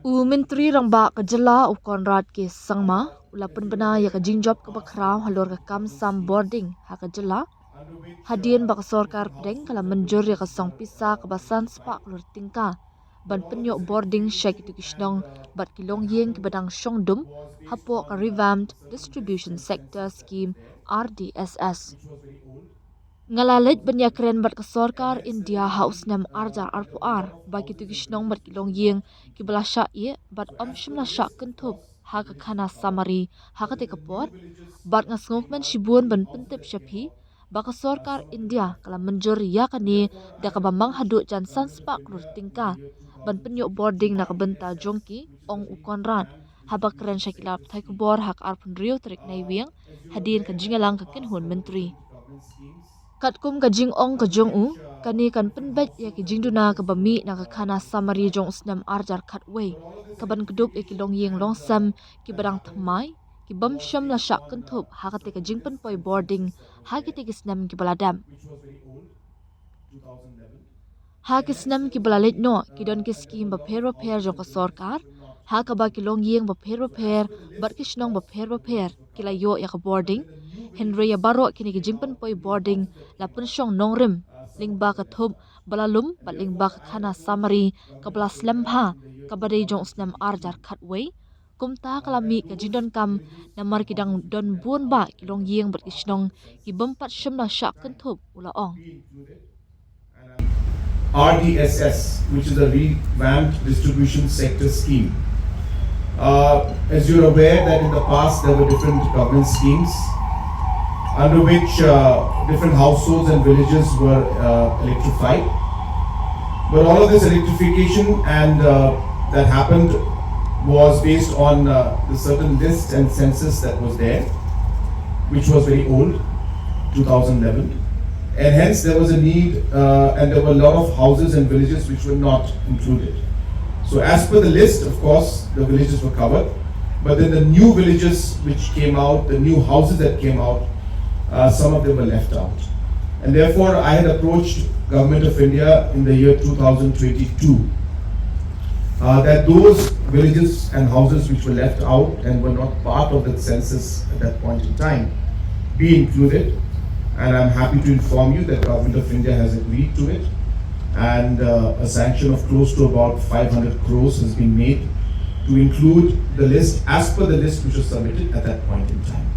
Menteri rangba kejela Konrad ke sangma ulapan bena ya kajing job ke bakrau halor ke kam sam bording ha kejela hadien bak sorkar pedeng kala menjur ya kasong pisa ke basan spa klur tingka ban penyok boarding shek itu kishnong bat kilong yeng ke badang shongdum hapo ka revamped distribution sector scheme RDSS ngalalit banya keren bat ke sorkar India House nam arjar arpuar bagi tu kishnong bat kilong yeng ki belasha ye bat shimla sha kentup ha ka khana samari ha ka te kapor bat ngasngok man shibun ban pentip shapi baka sorkar India kala menjur ya kani da ka bambang hadu jan sanspa klur tingka ban penyok boarding na ka benta jongki ong ukonran haba keren shakilap thai kubor hak arpun rio trik nai wiang hadin ka jingalang ka kinhun menteri Katkum ka jing ong ka jong u kani kan penbet ya ki jingduna ka bami na ka khana samari jong usnam arjar khatway ka ban kedup e ki long yeng long sam ki barang thamai ki bam sham la shak kentup ha ka te ka jing pynpoi boarding ha ki te ki snam ki baladam ha ki snam ki balalit no ki don ki scheme ba pher jong ka sarkar ha ka ba ki long yeng ba pher bat ki shnong ba pher ki la yo ya ka boarding Henry ya baro kini ki jingpan poi boarding la pun shong nong rim ling ba ka thub balalum bat ling ba ka khana samari ka bala slam ha ka badai jong snam arjar khatway kumta kalami ka jindon kam namar kidang don buon ba kilong yeng bat kishnong ki bampat shimla shak kan thub ula ong RDSS, which is a revamped distribution sector scheme. As you're aware that in the past there were different government schemes under which different households and villages were electrified. But all of this electrification and that happened was based on the certain list and census that was there, which was very old, 2011. And hence there was a need and there were a lot of houses and villages which were not included. So as per the list, of course, the villages were covered. But then the new villages which came out, the new houses that came out, some of them were left out. And therefore, I had approached Government of India in the year 2022 that those villages and houses which were left out and were not part of the census at that point in time be included. And I'm happy to inform you that Government of India has agreed to it. And a sanction of close to about 500 crores has been made to include the list as per the list which was submitted at that point in time.